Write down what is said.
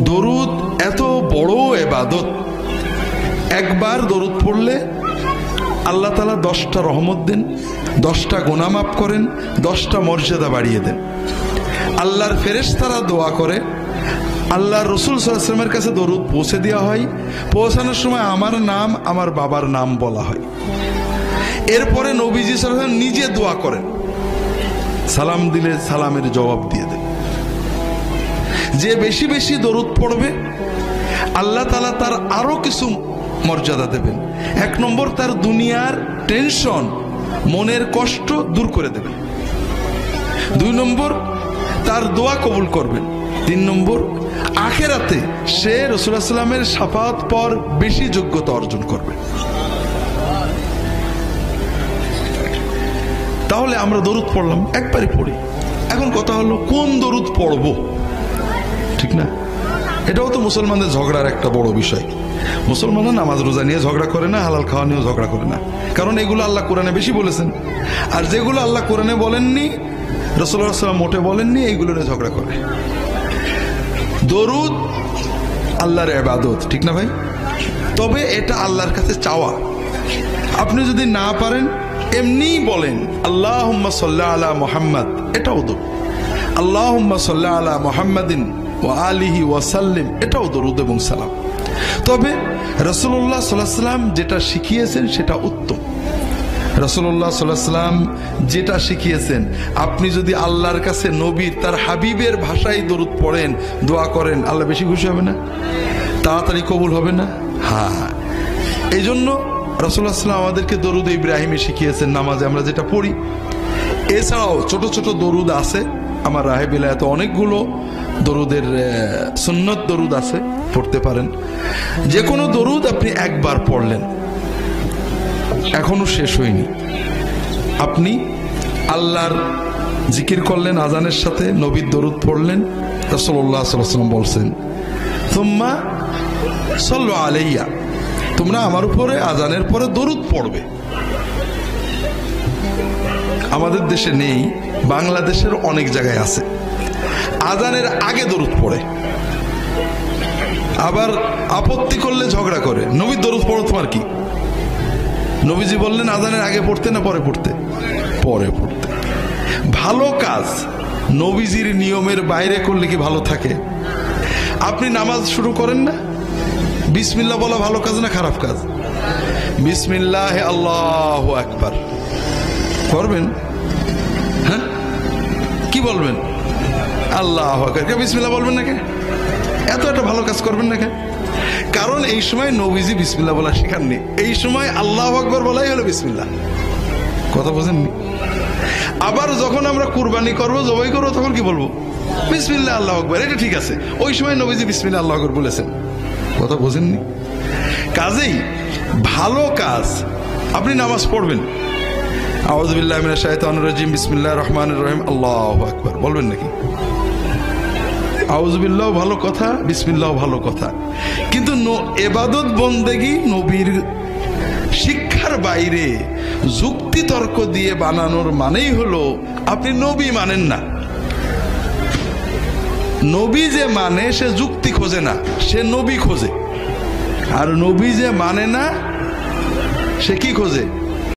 দরুদ এত বড় ইবাদত, একবার দরুদ পড়লে আল্লাহ তাআলা 10টা রহমত দেন, 10টা গুনাহ মাফ করেন, 10টা মর্যাদা বাড়িয়ে দেন। আল্লাহর ফেরেশতারা দোয়া করে, আল্লাহর রাসূল সাল্লাল্লাহু আলাইহি ওয়াসাল্লামের কাছে দরুদ পৌঁছে দেওয়া হয়। পৌঁছানোর সময় আমার নাম, আমার বাবার নাম বলা হয়। এরপরে নবীজি সাল্লাল্লাহু আলাইহি ওয়াসাল্লাম নিজে দোয়া করেন, সালাম দিলে সালামের জবাব দিয়ে দেন। যে বেশি বেশি দরুদ পড়বে আল্লাহ তাআলা তার আরো কিছু মর্যাদা দেবেন। 1 নম্বর, তার দুনিয়ার টেনশন, মনের কষ্ট দূর করে দেবেন। 2 নম্বর, তার দোয়া কবুল করবেন। 3 নম্বর, আখিরাতে সে রাসূলুল্লাহ সাল্লাল্লাহু আলাইহি ওয়াসাল্লামের শাফাআত পর বেশি যোগ্যতা অর্জন করবে। তাহলে আমরা দরুদ পড়লাম, একবারই পড়ি। এখন কথা হলো কোন দরুদ পড়ব, ঠিক না? এটাও তো মুসলমানদের ঝগড়ার একটা বড় বিষয়। মুসলমানরা নামাজ রোজা নিয়ে ঝগড়া করে না, হালাল খাওয়া নিয়েও ঝগড়া করে না, কারণ এগুলো আল্লাহ কোরআনে বেশি বলেছেন। আর যেগুলো আল্লাহ কোরআনে বলেননি, রাসূলুল্লাহ সাল্লাল্লাহু আলাইহি ওয়াসাল্লাম মোটে বলেননি, এইগুলো নিয়ে ঝগড়া করে। দরুদ আল্লাহর ইবাদত, ঠিক না ভাই? তবে এটা আল্লাহর কাছে চাওয়া। আপনি যদি না পারেন এমনি বলেন আল্লাহুম্মা সাল্লি আলা মুহাম্মাদ, এটাও দরুদ। আল্লাহুম্মা সাল্লি আলা মুহাম্মাদিন ওয়া আলিহি ওয়া সাল্লিম, এটাও দরুদ এবং সালাম। তবে রাসূলুল্লাহ সাল্লাল্লাহু আলাইহি ওয়াসাল্লাম যেটা শিখিয়েছেন সেটা উত্তম। রাসূলুল্লাহ সাল্লাল্লাহু আলাইহি ওয়াসাল্লাম যেটা শিখিয়েছেন, আপনি যদি আল্লাহর কাছে নবীর, তার হাবিবের ভাষায় দরুদ পড়েন, দোয়া করেন, আল্লাহ বেশি খুশি হবে না? তাড়াতাড়ি কবুল হবে না? হ্যাঁ, এই জন্য রাসূলুল্লাহ সাল্লাল্লাহু আলাইহি ওয়াসাল্লাম আমাদেরকে দরুদ ইব্রাহিমে শিখিয়েছেন, নামাজে আমরা যেটা পড়ি। এছাড়াও ছোট ছোট দরুদ আছে, আমার রাহে বিলায়াতে অনেকগুলো দরুদের সুন্নত দরুদ আছে, পড়তে পারেন। যে কোনো দরুদ আপনি একবার পড়লেন, এখনো শেষ হয়নি, আপনি আল্লাহর জিকির করলেন, আজানের সাথে নবীর দরুদ পড়লেন। রাসূলুল্লাহ সাল্লাল্লাহু আলাইহি ওয়াসাল্লাম বলছেন, সুম্মা সাল্লু আলাইয়া, তোমরা আমার উপরে আজানের পরে দরুদ পড়বে। আমাদের দেশে নেই, বাংলাদেশের অনেক জায়গায় আছে। আজানের আগে দরুদ পড়ে, আবার আপত্তি করলে ঝগড়া করে, নবীর দরুদ পড়ো, তোমার কি? নবীজি বললেন আজানের আগে পড়তে না পরে পড়তে? পরে পড়তে। ভালো কাজ নবীজির নিয়মের বাইরে করলে কি ভালো থাকে? আপনি নামাজ শুরু করেন না, বিসমিল্লাহ বলা ভালো কাজ না খারাপ কাজ? বিসমিল্লাহ আল্লাহু আকবার করবেন, হ্যাঁ? কি বলবেন? আল্লাহু আকবার, বিসমিল্লাহ বলবেন না কে? এত একটা ভালো কাজ করবেন না কে? কারণ এই সময় নবীজি বিসমিল্লাহ বলা শেখাননি, এই সময় আল্লাহু আকবার বলাই হলো বিসমিল্লাহ। কথা বোঝেননি? আবার যখন আমরা কুরবানি করবো, জবাই করবো, তখন কি বলবো? বিসমিল্লাহ আল্লাহু আকবার, এটা ঠিক আছে। ওই সময় নবীজি বিসমিল্লাহ আল্লাহু আকবার বলেছেন। কথা বোঝেননি? কাজেই ভালো কাজ, আপনি নামাজ পড়বেন, আউযু বিল্লাহি মিনাশ শাইতানির রাজিম, বিসমিল্লাহির রহমানির রহিম, আল্লাহু আকবার বলবেন নাকি? আউযু বিল্লাহ ভালো কথা, বিসমিল্লাহ ভালো কথা, কিন্তু ইবাদত বন্দেগী নবীর শিক্ষার বাইরে যুক্তি তর্ক দিয়ে বানানোর মানেই হলো আপনি নবী মানেন না। নবী যে মানে সে যুক্তি খোঁজে না, সে নবী খোঁজে। আর নবী যে মানে না সে কি খোঁজে?